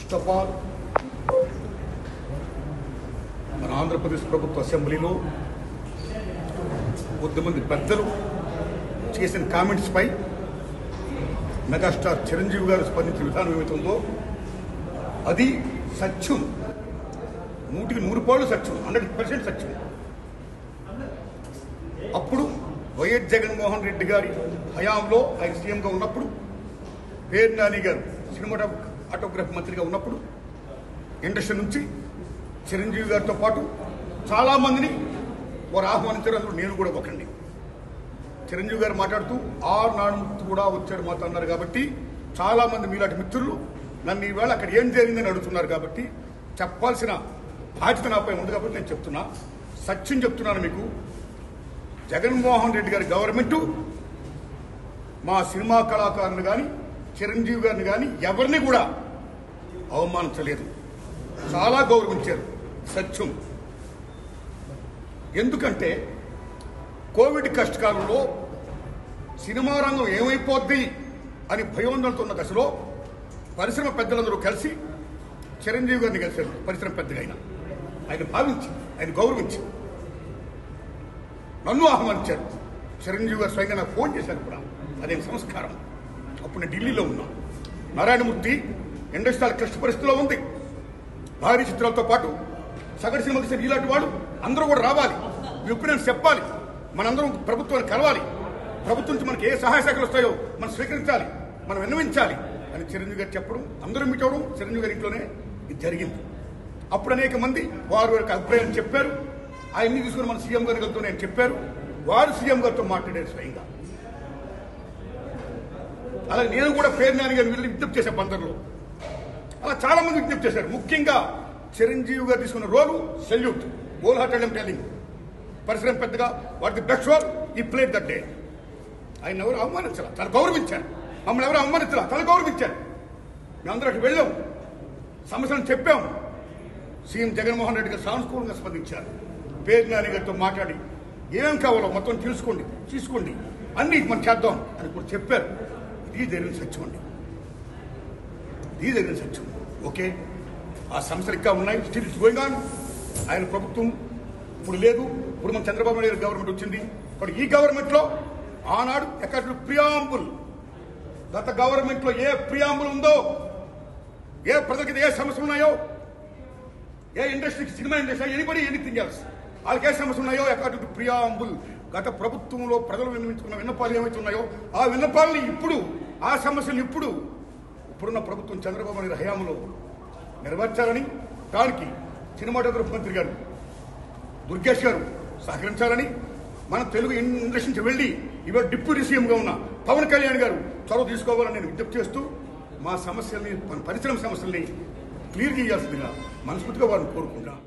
First of all మన ఆంధ్రప్రదేశ్ ప్రభుత్వ అసెంబ్లీలో కొద్దిమంది పెద్దలు చేసిన కామెంట్స్ పై మెగాస్టార్ చిరంజీవి గారు స్పందించిన విధానం ఏమైతుందో అది సత్యం, 100% సత్యం, 100% సత్యం. అప్పుడు వైఎస్ జగన్మోహన్ రెడ్డి గారి హయాంలో ఆయన సీఎంగా ఉన్నప్పుడు, పేరు నాని గారు సినిమాటోగ్రఫీ మంత్రిగా ఉన్నప్పుడు ఇండస్ట్రీ నుంచి చిరంజీవి గారితో పాటు చాలామందిని వారు ఆహ్వానించారు. అందులో నేను కూడా ఒకరిని. చిరంజీవి గారు మాట్లాడుతూ నాడు కూడా వచ్చాడు మాతో అన్నారు. కాబట్టి చాలామంది మీలాంటి మిత్రులు నన్ను ఈవేళ అక్కడ ఏం జరిగిందని అడుగుతున్నారు. కాబట్టి చెప్పాల్సిన బాధ్యత నాపై ఉంది. కాబట్టి నేను చెప్తున్నా, సత్యం చెప్తున్నాను మీకు. జగన్మోహన్ రెడ్డి గారి గవర్నమెంటు మా సినిమా కళాకారులు కానీ చిరంజీవి గారిని కానీ ఎవరిని కూడా అవమానించలేదు, చాలా గౌరవించారు. సత్యం. ఎందుకంటే కోవిడ్ కష్టకాలంలో సినిమా రంగం ఏమైపోద్ది అని భయోందనతో ఉన్న దశలో పరిశ్రమ పెద్దలందరూ కలిసి చిరంజీవి గారిని కలిశారు. పరిశ్రమ పెద్దగా ఆయన భావించి, ఆయన గౌరవించి నన్ను ఆహ్వానించారు. చిరంజీవి గారు స్వయంగా నాకు ఫోన్ చేశారు కూడా. అదే సంస్కారం. అప్పుడు నేను ఢిల్లీలో ఉన్నా. నారాయణమూర్తి ఇండస్ట్రియల్ క్లిష్ట పరిస్థితిలో ఉంది. భారీ చిత్రాలతో పాటు సగటు సినిమా తీసిన ఇలాంటి వాళ్ళు అందరూ కూడా రావాలి, మీ ఒపీనియన్స్ చెప్పాలి, మనందరం ప్రభుత్వాన్ని కలవాలి, ప్రభుత్వం నుంచి మనకి ఏ సహాయ శాఖలు వస్తాయో మనం స్వీకరించాలి, మనం విన్నవించాలి అని చిరంజీవి గారు చెప్పడం, అందరూ మీట్ అవ్వడం చిరంజీవి గారి ఇంట్లోనే ఇది జరిగింది. అప్పుడు అనేక మంది వారి యొక్క అభిప్రాయాన్ని చెప్పారు. ఆయన్ని తీసుకుని మన సీఎం గారి గారితో నేను చెప్పారు. వారు సీఎం గారితో మాట్లాడారు స్వయంగా. అలాగే నేను కూడా పేరు నాని గారిని వెళ్ళి విజ్ఞప్తి చేశాను బందర్లో. అలా చాలా మంది విజ్ఞప్తి చేశారు. ముఖ్యంగా చిరంజీవి గారు తీసుకున్న రోలు సెల్యూట్, హోల్ హార్టెడ్ టెల్లింగ్. పరిశ్రమ పెద్దగా వాటి బెస్ట్ రోల్ ఈ ప్లేట్ దట్ డే. ఆయన ఎవరు అవమానించాల, తను గౌరవించారు. మమ్మల్ని ఎవరు అవమానించాల, తను గౌరవించారు. మేమందరూ అటు వెళ్ళాం, సమస్యలను చెప్పాం. సీఎం జగన్మోహన్ రెడ్డి గారు సానుకూలంగా స్పందించారు. పేరు నాని గారితో మాట్లాడి ఏం కావాలో మొత్తం తీసుకోండి, అన్ని మనం చేద్దాం అని కూడా చెప్పారు. ఇది జరిగిన సత్యం అండి, ఇది జరిగిన సత్యం. ఓకే, ఆ సమస్యలు ఇంకా ఉన్నాయి. Still it's going on. ఆయన ప్రభుత్వం ఇప్పుడు లేదు. ఇప్పుడు మన చంద్రబాబు నాయుడు గారి గవర్నమెంట్ వచ్చింది. బట్ ఈ గవర్నమెంట్లో ఆనాడు ఎక్కడ ప్రియాంబుల్, గత గవర్నమెంట్లో ఏ ప్రియాంబుల్ ఉందో, ఏ ప్రజలకి ఏ సమస్యలు ఉన్నాయో, ఏ ఇండస్ట్రీకి, సినిమా ఇండస్ట్రీ, ఎనీథింగ్ ఎల్స్, వాళ్ళకి ఏ సమస్యలు ఉన్నాయో అకార్డింగ్ టు ప్రియాంబుల్ గత ప్రభుత్వంలో ప్రజలు విన్నవించుకున్న విన్నపాలు ఏమైతే ఉన్నాయో ఆ విన్నపాలని ఇప్పుడు, ఆ సమస్యలు ఇప్పుడున్న ప్రభుత్వం చంద్రబాబు నాయుడు హయాంలో నెరవేర్చాలని, దానికి సినిమాటోగ్రఫీ మంత్రి గారు దుర్గేష్ గారు సహకరించాలని, మన తెలుగు ఇండస్ట్రీ నుంచి వెళ్ళి ఇవాళ డిప్యూటీ సీఎంగా ఉన్న పవన్ కళ్యాణ్ గారు చొరవ తీసుకోవాలని నేను విజ్ఞప్తి చేస్తూ మా సమస్యల్ని, మన పరిశ్రమ సమస్యల్ని క్లియర్ చేయాల్సిందిగా మనస్ఫూర్తిగా వారిని కోరుకుంటున్నాను.